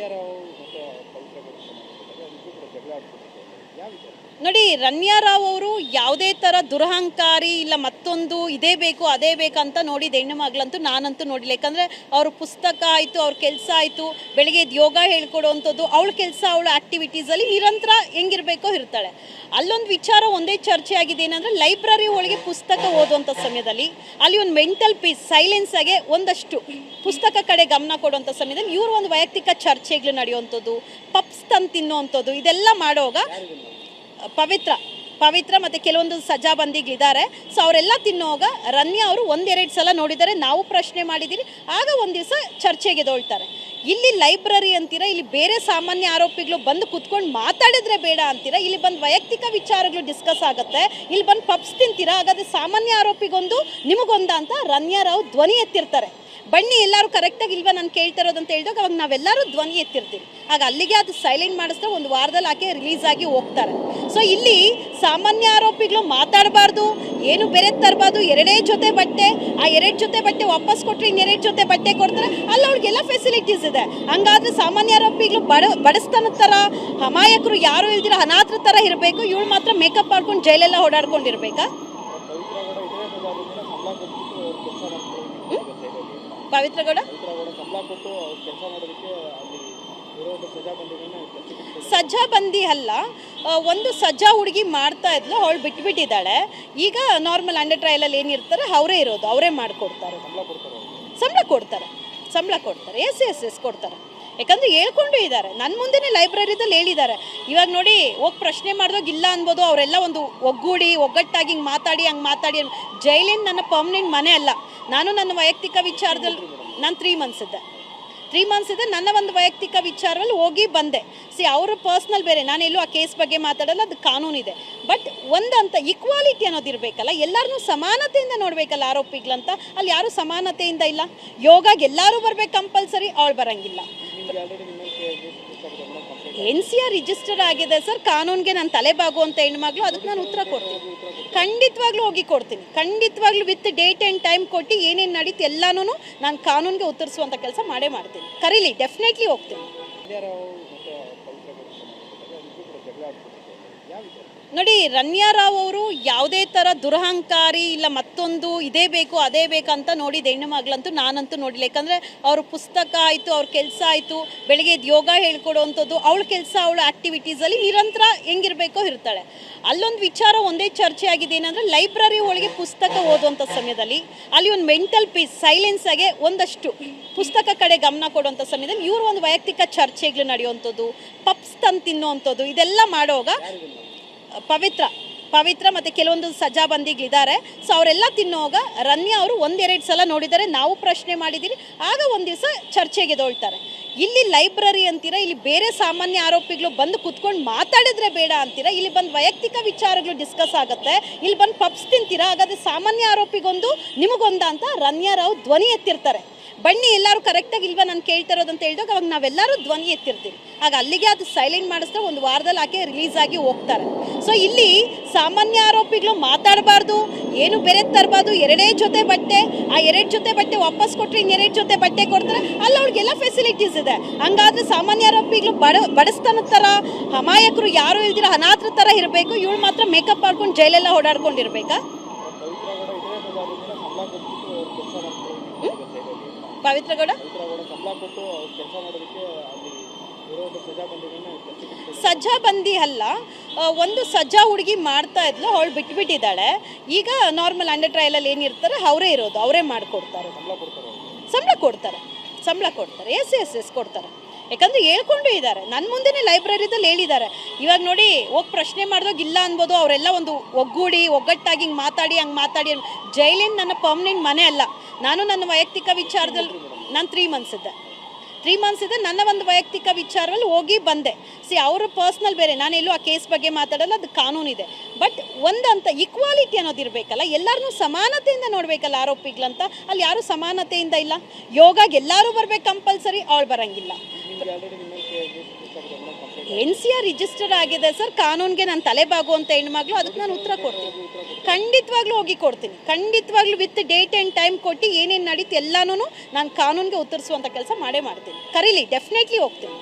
ರಾವ್ ಮತ್ತೆ ಪವಿತ್ರ ಗೌಡ ಸಂಬಂಧಪಟ್ಟಾಗ ಇಬ್ಬರು ಕೂಡ ಜಗಳ ಆಡ್ತಿದ್ದಾರೆ. ಯಾವ ವಿಚಾರ? ನೋಡಿ, ರನ್ಯಾ ರಾವ್ ಅವರು ಯಾವುದೇ ಥರ ದುರಹಂಕಾರಿ ಇಲ್ಲ ಮತ್ತೊಂದು ಇದೇ ಬೇಕು ಅದೇ ಬೇಕಂತ ನೋಡಿದ ಹೆಣ್ಣು ಮಗಳಂತೂ ನಾನಂತೂ ನೋಡಿಲ್ಲ. ಯಾಕಂದರೆ ಅವ್ರ ಪುಸ್ತಕ ಆಯಿತು, ಅವ್ರ ಕೆಲಸ ಆಯಿತು, ಬೆಳಗ್ಗೆ ಎದ್ದು ಯೋಗ ಹೇಳ್ಕೊಡುವಂಥದ್ದು, ಅವಳ ಕೆಲಸ ಅವಳ ಆ್ಯಕ್ಟಿವಿಟೀಸಲ್ಲಿ ನಿರಂತರ ಹೆಂಗಿರಬೇಕೋ ಇರ್ತಾಳೆ. ಅಲ್ಲೊಂದು ವಿಚಾರ ಒಂದೇ ಚರ್ಚೆ ಆಗಿದೆ, ಏನಂದರೆ ಲೈಬ್ರರಿ ಒಳಗೆ ಪುಸ್ತಕ ಓದುವಂಥ ಸಮಯದಲ್ಲಿ ಅಲ್ಲಿ ಒಂದು ಮೆಂಟಲ್ ಪೀಸ್ ಸೈಲೆನ್ಸ್ ಆಗಿ ಒಂದಷ್ಟು ಪುಸ್ತಕ ಕಡೆ ಗಮನ ಕೊಡುವಂಥ ಸಮಯದಲ್ಲಿ ಇವರು ಒಂದು ವೈಯಕ್ತಿಕ ಚರ್ಚೆಗಳು ನಡೆಯುವಂಥದ್ದು, ಪಪ್ಸ್ ತಂದು ತಿನ್ನುವಂಥದ್ದು, ಇದೆಲ್ಲ ಮಾಡುವಾಗ ಪವಿತ್ರ ಮತ್ತು ಕೆಲವೊಂದು ಸಜಾಬಂದಿಗಳಿದ್ದಾರೆ. ಸೊ ಅವರೆಲ್ಲ ತಿನ್ನೋವಾಗ ರನ್ಯಾ ಅವರು ಒಂದೆರಡು ಸಲ ನೋಡಿದ್ದಾರೆ, ನಾವು ಪ್ರಶ್ನೆ ಮಾಡಿದ್ದೀರಿ. ಆಗ ಒಂದು ದಿವಸ ಚರ್ಚೆಗೆ ಎದ್ದೇಳ್ತಾರೆ. ಇಲ್ಲಿ ಲೈಬ್ರರಿ ಅಂತೀರಾ, ಇಲ್ಲಿ ಬೇರೆ ಸಾಮಾನ್ಯ ಆರೋಪಿಗಳು ಬಂದು ಕುತ್ಕೊಂಡು ಮಾತಾಡಿದ್ರೆ ಬೇಡ ಅಂತೀರಾ, ಇಲ್ಲಿ ಬಂದು ವೈಯಕ್ತಿಕ ವಿಚಾರಗಳು ಡಿಸ್ಕಸ್ ಆಗುತ್ತೆ, ಇಲ್ಲಿ ಬಂದು ಪಪ್ಸ್ ತಿಂತೀರಾ, ಹಾಗಾದರೆ ಸಾಮಾನ್ಯ ಆರೋಪಿಗೊಂದು ನಿಮಗೊಂದ ಅಂತ ರನ್ಯಾ ರಾವ್ ಧ್ವನಿ ಎತ್ತಿರ್ತಾರೆ. ಬನ್ನಿ ಎಲ್ಲರೂ ಕರೆಕ್ಟಾಗಿ ಇಲ್ವಾ ನಾನು ಕೇಳ್ತಾ ಇರೋದು ಅಂತ ಹೇಳಿದಾಗ ಅವಾಗ ನಾವೆಲ್ಲರೂ ಧ್ವನಿ ಎತ್ತಿರ್ತೀವಿ. ಆಗ ಅಲ್ಲಿಗೆ ಅದು ಸೈಲೆಂಟ್ ಮಾಡಿಸಿದ್ರೆ ಒಂದು ವಾರದಲ್ಲಿ ಆಕೆ ರಿಲೀಸ್ ಆಗಿ ಹೋಗ್ತಾರೆ. ಸೊ ಇಲ್ಲಿ ಸಾಮಾನ್ಯ ಆರೋಪಿಗಳು ಮಾತಾಡಬಾರ್ದು, ಏನು ಬೇರೆ ತರಬಾರ್ದು, ಎರಡೇ ಜೊತೆ ಬಟ್ಟೆ, ಆ ಎರಡು ಜೊತೆ ಬಟ್ಟೆ ವಾಪಸ್ ಕೊಟ್ಟರೆ ಇನ್ನೆರಡು ಜೊತೆ ಬಟ್ಟೆ ಕೊಡ್ತಾರೆ, ಅಲ್ಲಿ ಅವ್ರಿಗೆಲ್ಲ ಫೆಸಿಲಿಟೀಸ್ ಇದೆ. ಹಂಗಾದ್ರೆ ಸಾಮಾನ್ಯ ಆರೋಪಿಗಳು ಬಡಸ್ತನದ ಥರ, ಅಮಾಯಕರು ಯಾರು ಇಲ್ದಿರ ಅನಾಥರ ಥರ ಇರಬೇಕು, ಇವಳು ಮಾತ್ರ ಮೇಕಪ್ ಮಾಡ್ಕೊಂಡು ಜೈಲೆಲ್ಲ ಓಡಾಡ್ಕೊಂಡಿರ್ಬೇಕಾ? ಪವಿತ್ರ ಗೌಡ ಇದೇ ಪವಿತ್ರ ಗೌಡ ಸಂಬಳ ಕೊಟ್ಟು ಕೆಲಸ ಮಾಡೋದಕ್ಕೆ ಅಲ್ಲಿ ಇರೋ ಸಜಾಬಂದಿಗಳನ್ನ ಸಜ್ಜಾಬಂದಿ ಅಲ್ಲ, ಒಂದು ಸಜ್ಜಾ ಹುಡುಗಿ ಮಾಡ್ತಾ ಇದ್ಲು, ಅವಳು ಬಿಟ್ಬಿಟ್ಟಿದ್ದಾಳೆ. ಈಗ ನಾರ್ಮಲ್ ಅಂಡರ್ ಟ್ರಯಲಲ್ಲಿ ಏನಿರ್ತಾರೆ ಅವರೇ ಇರೋದು, ಅವರೇ ಮಾಡಿಕೊಡ್ತಾರೆ, ಸಂಬಳ ಕೊಡ್ತಾರೆ. ಎಸ್ ಕೊಡ್ತಾರೆ. ಯಾಕಂದರೆ ಹೇಳ್ಕೊಂಡು ಇದ್ದಾರೆ, ನನ್ನ ಮುಂದೆನೇ ಲೈಬ್ರರಿದಲ್ಲಿ ಹೇಳಿದ್ದಾರೆ. ಇವಾಗ ನೋಡಿ, ಹೋಗಿ ಪ್ರಶ್ನೆ ಮಾಡಿದಾಗ ಇಲ್ಲ ಅನ್ಬೋದು, ಅವರೆಲ್ಲ ಒಂದು ಒಗ್ಗಟ್ಟಾಗಿ ಹಿಂಗೆ ಮಾತಾಡಿ ಜೈಲಿನ ನನ್ನ ಪರ್ಮನೆಂಟ್ ಮನೆ ಅಲ್ಲ. ನಾನು ನನ್ನ ವೈಯಕ್ತಿಕ ವಿಚಾರದಲ್ಲಿ ನಾನು 3 ಮಂತ್ಸ್ ಇದೆ, ನನ್ನ ಒಂದು ವೈಯಕ್ತಿಕ ವಿಚಾರದಲ್ಲಿ ಹೋಗಿ ಬಂದೆ. ಅವ್ರ ಪರ್ಸ್ನಲ್ ಬೇರೆ, ನಾನೆಲ್ಲೂ ಆ ಕೇಸ್ ಬಗ್ಗೆ ಮಾತಾಡಲ್ಲ, ಅದು ಕಾನೂನಿದೆ. ಬಟ್ ಒಂದಂತ ಈಕ್ವಾಲಿಟಿ ಅನ್ನೋದು ಇರಬೇಕಲ್ಲ, ಎಲ್ಲರನ್ನೂ ಸಮಾನತೆಯಿಂದ ನೋಡಬೇಕಲ್ಲ ಆರೋಪಿಗಳಂತ. ಅಲ್ಲಿ ಯಾರೂ ಸಮಾನತೆಯಿಂದ ಇಲ್ಲ. ಯೋಗಾಗೆ ಎಲ್ಲರೂ ಬರ್ಬೇಕು ಕಂಪಲ್ಸರಿ, ಅವಳು ಬರೋಂಗಿಲ್ಲ. NCR ರಿಜಿಸ್ಟರ್ ಆಗಿದೆ ಸರ್, ಕಾನೂನಿಗೆ ನಾನು ತಲೆಬಾಗುವಂಥ ಹೆಣ್ಮಗಳು, ಅದಕ್ಕೆ ನಾನು ಉತ್ತರ ಕೊಡ್ತೀನಿ. ಖಂಡಿತವಾಗ್ಲೂ ಹೋಗಿ ಕೊಡ್ತೀನಿ, ಖಂಡಿತವಾಗ್ಲೂ ವಿತ್ ಡೇಟ್ ಆ್ಯಂಡ್ ಟೈಮ್ ಕೊಟ್ಟು ಏನೇನು ನಡೀತು ಎಲ್ಲನೂ ನಾನು ಕಾನೂನಿಗೆ ಉತ್ತರಿಸುವಂಥ ಕೆಲಸ ಮಾಡ್ತೀನಿ. ಕರೀಲಿ, ಡೆಫಿನೆಟ್ಲಿ ಹೋಗ್ತೀನಿ. ನೋಡಿ, ರನ್ಯಾ ರಾವ್ ಅವರು ಯಾವುದೇ ಥರ ದುರಹಂಕಾರಿ ಇಲ್ಲ ಮತ್ತೊಂದು ಇದೇ ಬೇಕು ಅದೇ ಬೇಕಂತ ನೋಡಿದ ಹೆಣ್ಣು ಮಗಳಂತೂ ನಾನಂತೂ ನೋಡಿಲ್ಲ. ಯಾಕಂದರೆ ಅವ್ರ ಪುಸ್ತಕ ಆಯಿತು, ಅವ್ರ ಕೆಲಸ ಆಯಿತು, ಬೆಳಗ್ಗೆ ಎದ್ದು ಯೋಗ ಹೇಳ್ಕೊಡುವಂಥದ್ದು, ಅವಳ ಕೆಲಸ ಅವಳ ಆ್ಯಕ್ಟಿವಿಟೀಸಲ್ಲಿ ನಿರಂತರ ಹೆಂಗಿರಬೇಕೋ ಇರ್ತಾಳೆ. ಅಲ್ಲೊಂದು ವಿಚಾರ ಒಂದೇ ಚರ್ಚೆ ಆಗಿದೆ, ಏನಂದರೆ ಲೈಬ್ರರಿ ಒಳಗೆ ಪುಸ್ತಕ ಓದುವಂಥ ಸಮಯದಲ್ಲಿ ಅಲ್ಲಿ ಒಂದು ಮೆಂಟಲ್ ಪೀಸ್ ಸೈಲೆನ್ಸ್ ಆಗಿ ಒಂದಷ್ಟು ಪುಸ್ತಕ ಕಡೆ ಗಮನ ಕೊಡುವಂಥ ಸಮಯದಲ್ಲಿ ಇವರು ಒಂದು ವೈಯಕ್ತಿಕ ಚರ್ಚೆಗಳು ನಡೆಯುವಂಥದ್ದು, ಪಪ್ಸ್ ತಂದು ತಿನ್ನುವಂಥದ್ದು, ಇದೆಲ್ಲ ಮಾಡುವಾಗ ಪವಿತ್ರ ಮತ್ತು ಕೆಲವೊಂದು ಸಜಾಬಂದಿಗಳಿದ್ದಾರೆ. ಸೊ ಅವರೆಲ್ಲ ತಿನ್ನೋವಾಗ ರನ್ಯಾ ಅವರು ಒಂದೆರಡು ಸಲ ನೋಡಿದ್ದಾರೆ, ನಾವು ಪ್ರಶ್ನೆ ಮಾಡಿದ್ದೀರಿ. ಆಗ ಒಂದು ದಿವಸ ಚರ್ಚೆಗೆ ಎದ್ದೇಳ್ತಾರೆ. ಇಲ್ಲಿ ಲೈಬ್ರರಿ ಅಂತೀರಾ, ಇಲ್ಲಿ ಬೇರೆ ಸಾಮಾನ್ಯ ಆರೋಪಿಗಳು ಬಂದು ಕುತ್ಕೊಂಡು ಮಾತಾಡಿದ್ರೆ ಬೇಡ ಅಂತೀರಾ, ಇಲ್ಲಿ ಬಂದು ವೈಯಕ್ತಿಕ ವಿಚಾರಗಳು ಡಿಸ್ಕಸ್ ಆಗುತ್ತೆ, ಇಲ್ಲಿ ಬಂದು ಪಪ್ಸ್ ತಿಂತೀರಾ, ಹಾಗಾದರೆ ಸಾಮಾನ್ಯ ಆರೋಪಿಗೊಂದು ನಿಮಗೊಂದ ಅಂತ ರನ್ಯಾ ರಾವ್ ಧ್ವನಿ ಎತ್ತಿರ್ತಾರೆ. ಬನ್ನಿ ಎಲ್ಲರೂ ಕರೆಕ್ಟಾಗಿ ಇಲ್ವಾ ನಾನು ಕೇಳ್ತಾ ಇರೋದು ಅಂತ ಹೇಳಿದಾಗ ಅವಾಗ ನಾವೆಲ್ಲರೂ ಧ್ವನಿ ಎತ್ತಿರ್ತೀವಿ. ಆಗ ಅಲ್ಲಿಗೆ ಅದು ಸೈಲೆಂಟ್ ಮಾಡಿಸಿದ್ರೆ ಒಂದು ವಾರದಲ್ಲಿ ಆಕೆ ರಿಲೀಸ್ ಆಗಿ ಹೋಗ್ತಾರೆ. ಸೊ ಇಲ್ಲಿ ಸಾಮಾನ್ಯ ಆರೋಪಿಗಳು ಮಾತಾಡಬಾರ್ದು, ಏನು ಬೇರೆ ತರಬಾರ್ದು, ಎರಡೇ ಜೊತೆ ಬಟ್ಟೆ, ಆ ಎರಡು ಜೊತೆ ಬಟ್ಟೆ ವಾಪಸ್ ಕೊಟ್ಟರೆ ಇನ್ನೆರಡು ಜೊತೆ ಬಟ್ಟೆ ಕೊಡ್ತಾರೆ, ಅಲ್ಲಿ ಅವ್ರಿಗೆಲ್ಲ ಫೆಸಿಲಿಟೀಸ್ ಇದೆ. ಹಂಗಾದ್ರೆ ಸಾಮಾನ್ಯ ಆರೋಪಿಗಳು ಬಡಸ್ತನದ ಥರ, ಅಮಾಯಕರು ಯಾರು ಇಲ್ದಿರ ಅನಾಥರ ಥರ ಇರಬೇಕು, ಇವಳು ಮಾತ್ರ ಮೇಕಪ್ ಮಾಡ್ಕೊಂಡು ಜೈಲೆಲ್ಲ ಓಡಾಡ್ಕೊಂಡಿರ್ಬೇಕಾ? ಪವಿತ್ರ ಗೌಡ ಸಜ್ಜಾಬಂದಿ ಅಲ್ಲ, ಒಂದು ಸಜ್ಜಾ ಹುಡುಗಿ ಮಾಡ್ತಾ ಇದ್ಲು, ಅವಳು ಬಿಟ್ಬಿಟ್ಟಿದ್ದಾಳೆ. ಈಗ ನಾರ್ಮಲ್ ಅಂಡರ್ ಟ್ರಯಲಲ್ಲಿ ಏನಿರ್ತಾರೆ ಅವರೇ ಇರೋದು, ಅವರೇ ಮಾಡಿಕೊಡ್ತಾರೆ, ಸಂಬಳ ಕೊಡ್ತಾರೆ. ಎಸ್ ಕೊಡ್ತಾರೆ. ಯಾಕಂದರೆ ಹೇಳ್ಕೊಂಡು ಇದ್ದಾರೆ, ನನ್ನ ಮುಂದೆನೇ ಲೈಬ್ರರಿದಲ್ಲಿ ಹೇಳಿದ್ದಾರೆ. ಇವಾಗ ನೋಡಿ, ಹೋಗಿ ಪ್ರಶ್ನೆ ಮಾಡಿದಾಗ ಇಲ್ಲ ಅನ್ಬೋದು, ಅವರೆಲ್ಲ ಒಂದು ಒಗ್ಗಟ್ಟಾಗಿ ಹಿಂಗೆ ಮಾತಾಡಿ ಜೈಲಿನ ನನ್ನ ಪರ್ಮನೆಂಟ್ ಮನೆ ಅಲ್ಲ. ನಾನು ನನ್ನ ವೈಯಕ್ತಿಕ ವಿಚಾರದಲ್ಲಿ ನಾನು 3 ಮಂತ್ಸ್ ಇದೆ, ನನ್ನ ಒಂದು ವೈಯಕ್ತಿಕ ವಿಚಾರದಲ್ಲಿ ಹೋಗಿ ಬಂದೆ. ಅವ್ರ ಪರ್ಸ್ನಲ್ ಬೇರೆ, ನಾನೆಲ್ಲೂ ಆ ಕೇಸ್ ಬಗ್ಗೆ ಮಾತಾಡಲ್ಲ, ಅದು ಕಾನೂನಿದೆ. ಬಟ್ ಒಂದಂತ ಈಕ್ವಾಲಿಟಿ ಅನ್ನೋದು ಇರಬೇಕಲ್ಲ, ಎಲ್ಲರನ್ನೂ ಸಮಾನತೆಯಿಂದ ನೋಡಬೇಕಲ್ಲ ಆರೋಪಿಗಳಂತ. ಅಲ್ಲಿ ಯಾರೂ ಸಮಾನತೆಯಿಂದ ಇಲ್ಲ. ಯೋಗಾಗೆ ಎಲ್ಲರೂ ಬರ್ಬೇಕು ಕಂಪಲ್ಸರಿ, ಅವಳು ಬರೋಂಗಿಲ್ಲ. ಆಗಿದೆ ಮೇಡಮ್ ಕಂಪ್ಲೇಂಟ್? NCR ರಿಜಿಸ್ಟರ್ ಆಗಿದೆ ಸರ್. ಕಾನೂನಿಗೆ ನಾನು ತಲೆಬಾಗುವಂಥ ಹೆಣ್ಮಗಳು, ಅದಕ್ಕೆ ನಾನು ಉತ್ತರ ಕೊಡ್ತೀನಿ. ಖಂಡಿತವಾಗ್ಲೂ ಹೋಗಿ ಕೊಡ್ತೀನಿ. ಖಂಡಿತವಾಗ್ಲೂ ವಿತ್ ಡೇಟ್ ಆ್ಯಂಡ್ ಟೈಮ್ ಕೊಟ್ಟು ಏನೇನು ನಡೀತು ಎಲ್ಲನೂ ನಾನು ಕಾನೂನಿಗೆ ಉತ್ತರಿಸುವಂಥ ಕೆಲಸ ಮಾಡೇ ಮಾಡ್ತೀನಿ. ಕರೀಲಿ, ಡೆಫಿನೆಟ್ಲಿ ಹೋಗ್ತೀನಿ.